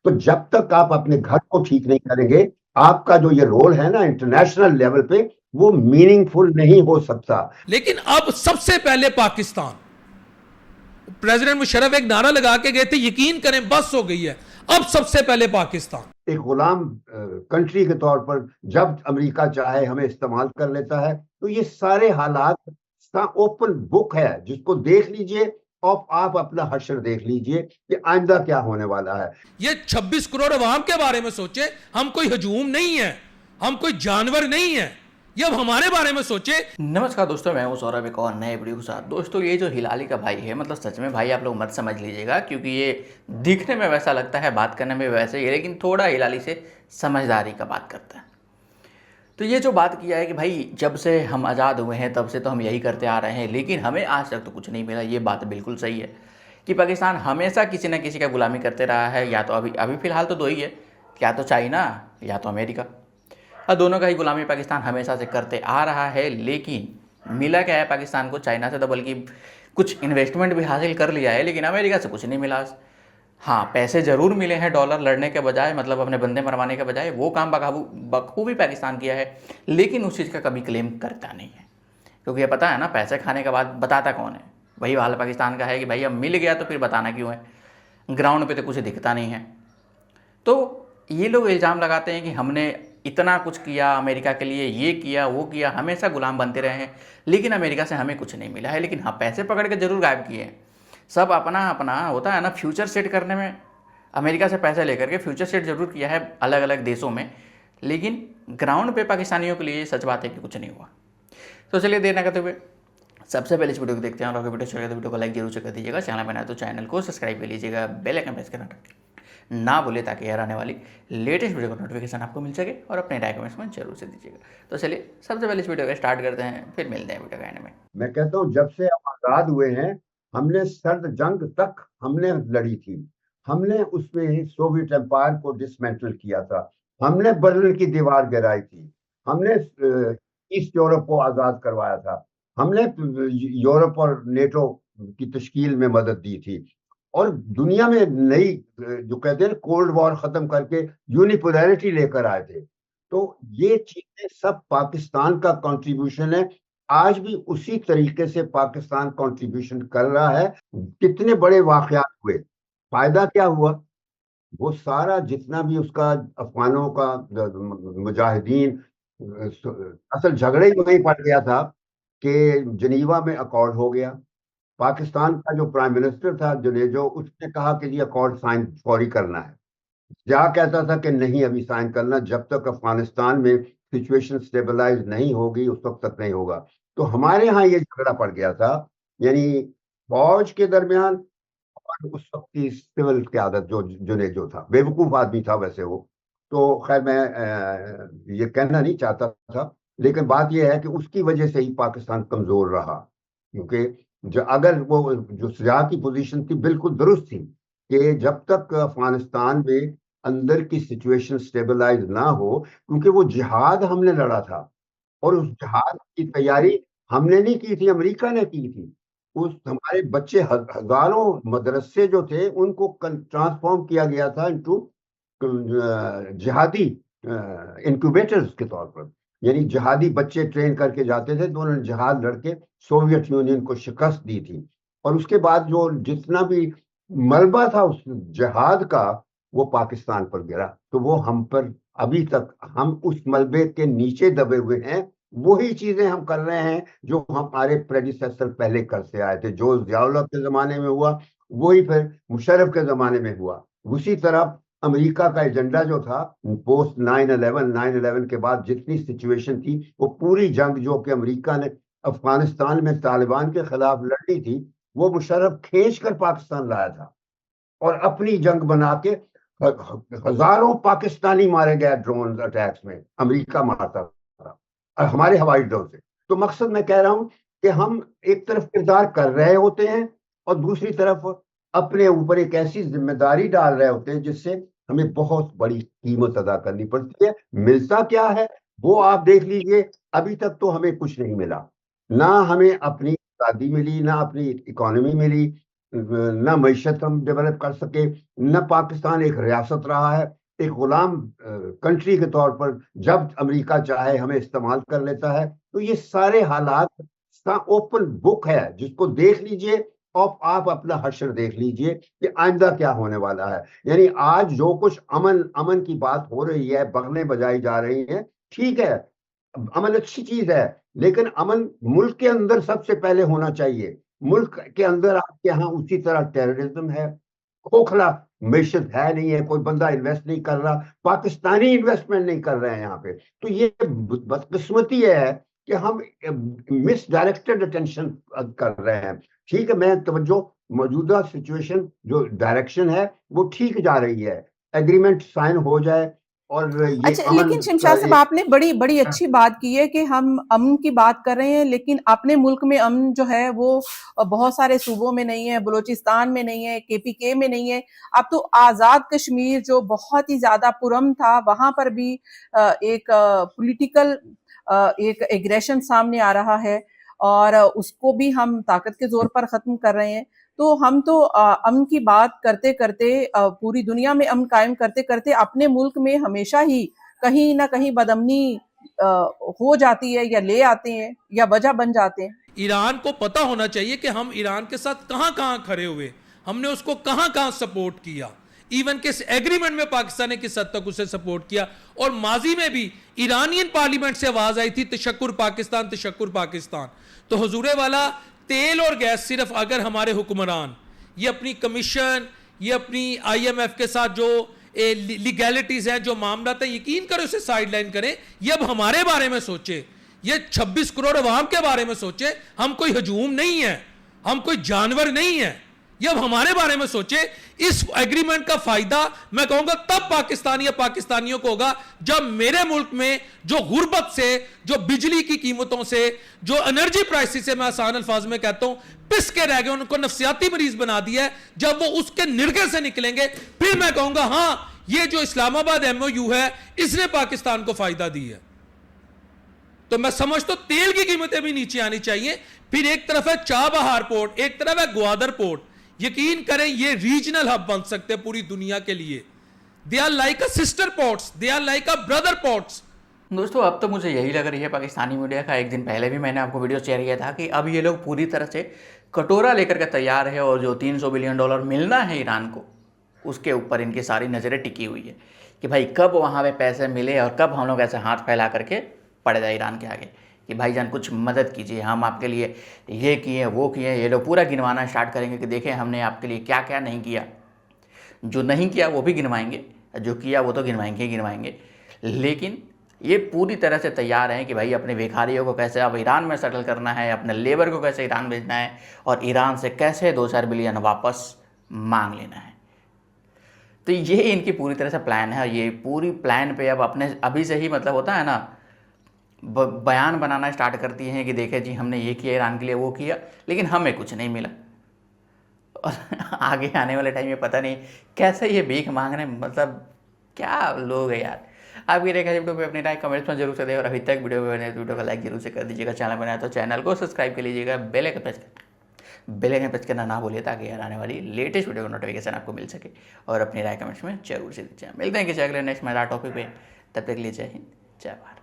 तो जब तक आप अपने घर को ठीक नहीं करेंगे, आपका जो ये रोल है ना इंटरनेशनल लेवल पे, वो मीनिंगफुल नहीं हो सकता। लेकिन अब सबसे पहले पाकिस्तान, प्रेसिडेंट मुशर्रफ एक नारा लगा के गए थे, यकीन करें बस हो गई है, अब सबसे पहले पाकिस्तान। एक गुलाम कंट्री के तौर पर जब अमेरिका चाहे हमें इस्तेमाल कर लेता है, तो ये सारे हालात का ओपन बुक है, जिसको देख लीजिए और आप अपना हश्र देख लीजिए कि आइंदा क्या होने वाला है। ये 26 करोड़ अवाम के बारे में सोचे, हम कोई हजूम नहीं है, हम कोई जानवर नहीं है, ये अब हमारे बारे में सोचे। नमस्कार दोस्तों, मैं हूं सौरभ एक और नए वीडियो के साथ। दोस्तों, ये जो हिलाली का भाई है, मतलब सच में भाई आप लोग मत समझ लीजिएगा, क्योंकि ये दिखने में वैसा लगता है, बात करने में वैसे ही है, लेकिन थोड़ा हिलाली से समझदारी का बात करता है। तो ये जो बात किया है कि भाई जब से हम आज़ाद हुए हैं तब से तो हम यही करते आ रहे हैं, लेकिन हमें आज तक तो कुछ नहीं मिला, ये बात बिल्कुल सही है कि पाकिस्तान हमेशा किसी न किसी का गुलामी करते रहा है। या तो अभी अभी फ़िलहाल तो दो ही है, या तो चाइना या तो अमेरिका, और दोनों का ही गुलामी पाकिस्तान हमेशा से करते आ रहा है। लेकिन मिला क्या है पाकिस्तान को? चाइना से तो बल्कि कुछ इन्वेस्टमेंट भी हासिल कर लिया है, लेकिन अमेरिका से कुछ नहीं मिला। हाँ, पैसे ज़रूर मिले हैं, डॉलर लड़ने के बजाय, मतलब अपने बंदे मरवाने के बजाय, वो काम बखूबी पाकिस्तान किया है, लेकिन उस चीज़ का कभी क्लेम करता नहीं है, क्योंकि ये पता है ना, पैसे खाने के बाद बताता कौन है। वही हाल पाकिस्तान का है कि भाई अब मिल गया तो फिर बताना क्यों है, ग्राउंड पे तो कुछ दिखता नहीं है। तो ये लोग इल्ज़ाम लगाते हैं कि हमने इतना कुछ किया अमेरिका के लिए, ये किया वो किया, हमेशा गुलाम बनते रहे हैं, लेकिन अमेरिका से हमें कुछ नहीं मिला है। लेकिन हाँ, पैसे पकड़ के ज़रूर गायब किए हैं। सब अपना अपना होता है ना, फ्यूचर सेट करने में अमेरिका से पैसे लेकर के फ्यूचर सेट ज़रूर किया है अलग अलग देशों में, लेकिन ग्राउंड पे पाकिस्तानियों के लिए सच बात है कि कुछ नहीं हुआ। तो चलिए देर न करते हुए सबसे पहले इस वीडियो को देखते हैं, और अगर वीडियो अच्छा लगे तो वीडियो को लाइक जरूर से कर दीजिएगा, चैनल पर नया तो चैनल को सब्सक्राइब कर लीजिएगा, बेल आइकन प्रेस करना ना भूले, ताकि यार आने वाली लेटेस्ट वीडियो का नोटिफिकेशन आपको मिल सके, और अपने डॉक्यूमेंट्स में जरूर से दीजिएगा। तो चलिए सबसे पहले इस वीडियो का स्टार्ट करते हैं, फिर मिलते हैं वीडियो के एंड में। मैं कहता हूँ जब से हम आजाद हुए हैं, हमने सर्द जंग तक हमने लड़ी थी। हमने उसमें सोवियत एम्पायर को डिसमेंटल किया था, हमने बर्लिन की दीवार गिराई थी, हमने ईस्ट यूरोप को आजाद करवाया था, हमने यूरोप और नेटो की तश्कील में मदद दी थी, और दुनिया में नई जो कहते हैं कोल्ड वॉर खत्म करके यूनिपोलैरिटी लेकर आए थे। तो ये चीजें सब पाकिस्तान का कंट्रीब्यूशन है। आज भी उसी तरीके से पाकिस्तान कंट्रीब्यूशन कर रहा है। कितने बड़े वाकयात हुए, फायदा क्या हुआ? वो सारा जितना भी उसका अफगानों का मुजाहिदीन, असल झगड़े ही वहीं पड़ गया था कि जनीवा में अकॉर्ड हो गया। पाकिस्तान का जो प्राइम मिनिस्टर था जुनेजो, उसने कहा कि ये अकॉर्ड साइन फौरी करना है। क्या कहता था कि नहीं अभी साइन करना, जब तक अफगानिस्तान में सिचुएशन स्टेबलाइज नहीं होगी उस वक्त तक नहीं होगा। तो हमारे यहाँ ये झगड़ा पड़ गया था, यानी फौज के दरमियान और उस वक्त की सिविल क्यादत, जो जुनेजो था, बेवकूफ आदमी था वैसे वो। तो खैर मैं ये कहना नहीं चाहता था, लेकिन बात यह है कि उसकी वजह से ही पाकिस्तान कमजोर रहा, क्योंकि जो अगर वो जो सजा की पोजीशन थी बिल्कुल दुरुस्त थी कि जब तक अफगानिस्तान में अंदर की सिचुएशन स्टेबलाइज ना हो, क्योंकि वो जिहाद हमने लड़ा था, और उस जिहाद की तैयारी हमने नहीं की थी, अमेरिका ने की थी। उस हमारे बच्चे हजारों मदरसे जो थे उनको ट्रांसफॉर्म किया गया था इनटू जिहादी इंक्यूबेटर्स के तौर पर, यानी जिहादी बच्चे ट्रेन करके जाते थे, तो उन्होंने जिहाद लड़के सोवियत यूनियन को शिकस्त दी थी। और उसके बाद जो जितना भी मलबा था उस जिहाद का, वो पाकिस्तान पर गिरा। तो वो हम पर अभी तक हम उस मलबे के नीचे दबे हुए हैं। वही चीजें हम कर रहे हैं जो हमारे प्रेडिसेसर पहले करते आए थे। जो जियाउल हक के जमाने में हुआ, वही फिर मुशर्रफ के जमाने में हुआ। उसी तरह अमेरिका का एजेंडा जो था पोस्ट 9/11 के बाद जितनी सिचुएशन थी, वो पूरी जंग जो कि अमेरिका ने अफगानिस्तान में तालिबान के खिलाफ लड़ी थी, वो मुशर्रफ खींच कर पाकिस्तान लाया था, और अपनी जंग बना के हजारों पाकिस्तानी मारे गए ड्रोन अटैक्स में, अमेरिका मारता था हमारे हवाई अड्डों से। तो मकसद मैं कह रहा हूं कि हम एक तरफ किरदार कर रहे होते हैं, और दूसरी तरफ अपने ऊपर एक ऐसी जिम्मेदारी डाल रहे होते हैं जिससे हमें बहुत बड़ी कीमत अदा करनी पड़ती है। मिलता क्या है वो आप देख लीजिए। अभी तक तो हमें कुछ नहीं मिला, ना हमें अपनी आज़ादी मिली, ना अपनी इकोनॉमी मिली, न मैशत हम डेवलप कर सके, न पाकिस्तान एक रियासत रहा है, एक गुलाम कंट्री के तौर पर जब अमेरिका चाहे हमें इस्तेमाल कर लेता है। तो ये सारे हालात का ओपन बुक है, जिसको देख लीजिए और आप अपना हश्र देख लीजिए कि आइंदा क्या होने वाला है। यानी आज जो कुछ अमन अमन की बात हो रही है, बगलें बजाई जा रही हैं, ठीक है, अमन अच्छी चीज है, लेकिन अमन मुल्क के अंदर सबसे पहले होना चाहिए। मुल्क के अंदर आपके यहाँ उसी तरह टेररिज्म है, खोखला मैशत है, नहीं है, कोई बंदा इन्वेस्ट नहीं कर रहा, पाकिस्तानी इन्वेस्टमेंट नहीं कर रहे हैं यहाँ पे। तो ये बदकिस्मती है कि हम मिस डायरेक्टेड अटेंशन कर रहे हैं। ठीक है, मैं तवज्जो, मौजूदा सिचुएशन जो डायरेक्शन है वो ठीक जा रही है, एग्रीमेंट साइन हो जाए और ये अच्छा, अमन लेकिन शमशाद साहब आपने बड़ी बड़ी अच्छी बात की है कि हम अमन की बात कर रहे हैं, लेकिन अपने मुल्क में अमन जो है वो बहुत सारे सूबों में नहीं है, बलूचिस्तान में नहीं है, केपीके में नहीं है। अब तो आजाद कश्मीर जो बहुत ही ज्यादा पुरअमन था, वहां पर भी एक पॉलिटिकल एक एग्रेशन सामने आ रहा है और उसको भी हम ताकत के जोर पर खत्म कर रहे हैं। तो हम तो अमन की बात करते करते पूरी दुनिया में अमन कायम करते करते अपने मुल्क में हमेशा ही कहीं ना कहीं बदअमनी हो जाती है, या ले आते हैं या वजह बन जाते हैं। ईरान को पता होना चाहिए कि हम ईरान के साथ कहां कहां खड़े हुए, हमने उसको कहां कहां सपोर्ट किया, इवन के एग्रीमेंट में पाकिस्तान ने किस हद तक उसे सपोर्ट किया। और माजी में भी ईरानियन पार्लियामेंट से आवाज आई थी तशक्कुर पाकिस्तान, तशक्कुर पाकिस्तान। तो हुजूरे वाला तेल और गैस सिर्फ अगर हमारे हुक्मरान ये अपनी कमीशन, ये अपनी IMF के साथ जो लीगैलिटीज हैं, जो मामला है, यकीन करो उसे साइडलाइन करें। ये अब हमारे बारे में सोचे, ये 26 करोड़ अवाम के बारे में सोचे। हम कोई हजूम नहीं है, हम कोई जानवर नहीं है, ये अब हमारे बारे में सोचे। इस एग्रीमेंट का फायदा मैं कहूंगा तब पाकिस्तानी या पाकिस्तानियों को होगा जब मेरे मुल्क में जो गुर्बत से, जो बिजली की कीमतों से, जो एनर्जी प्राइसेस से, मैं आसान अल्फाज में कहता हूं पिस के रह गए, उनको नफ्सियाती मरीज बना दिया है, जब वो उसके निर्गे से निकलेंगे फिर मैं कहूंगा हां ये जो इस्लामाबाद MOU है इसने पाकिस्तान को फायदा दी है। तो मैं समझता हूं तेल की कीमतें भी नीचे आनी चाहिए। फिर एक तरफ है चाबहार पोर्ट, एक तरफ है ग्वादर पोर्ट। यकीन करें ये रीजनल हब बन सकते हैं पूरी दुनिया के लिए। They are like a sister ports, they are like a brother ports. दोस्तों अब तो मुझे यही लग रही है पाकिस्तानी मीडिया का, एक दिन पहले भी मैंने आपको वीडियो शेयर किया था कि अब ये लोग पूरी तरह से कटोरा लेकर के तैयार है और जो $300 बिलियन मिलना है ईरान को, उसके ऊपर इनकी सारी नज़रें टिकी हुई है कि भाई कब वहाँ पे पैसे मिले और कब हम लोग ऐसे हाथ फैला करके पड़ जाए ईरान के आगे कि भाईजान कुछ मदद कीजिए, हम आपके लिए ये किए वो किए। ये लोग पूरा गिनवाना स्टार्ट करेंगे कि देखें हमने आपके लिए क्या क्या नहीं किया। जो नहीं किया वो भी गिनवाएंगे, जो किया वो तो गिनवाएंगे ही गिनवाएंगे। लेकिन ये पूरी तरह से तैयार हैं कि भाई अपने भिखारियों को कैसे अब ईरान में सेटल करना है, अपने लेबर को कैसे ईरान भेजना है और ईरान से कैसे 2-4 बिलियन वापस मांग लेना है। तो ये इनकी पूरी तरह से प्लान है। ये पूरी प्लान पे अब अपने अभी से ही मतलब होता है ना, बयान बनाना स्टार्ट करती हैं कि देखे जी हमने ये किया ईरान के लिए, वो किया, लेकिन हमें कुछ नहीं मिला। और आगे आने वाले टाइम में पता नहीं कैसे ये भीख मांगने, मतलब क्या लोग है यार। आपकी रेखा वीडियो पे अपनी राय कमेंट्स में जरूर से दें और अभी तक वीडियो बने तो वीडियो को लाइक जरूर से कर दीजिएगा। चैनल बनाया तो चैनल को सब्सक्राइब कर लीजिएगा, बेल आइकन प्रेस करना ना भूलिए ताकि यार आने वाली लेटेस्ट वीडियो का नोटिफिकेशन आपको मिल सके। और अपनी राय कमेंट्स में जरूर से दीजिए। मिलते हैं किसी अगले नेक्स्ट मजेदार टॉपिक पे, तब तक के लिए जय हिंद, जय भारत।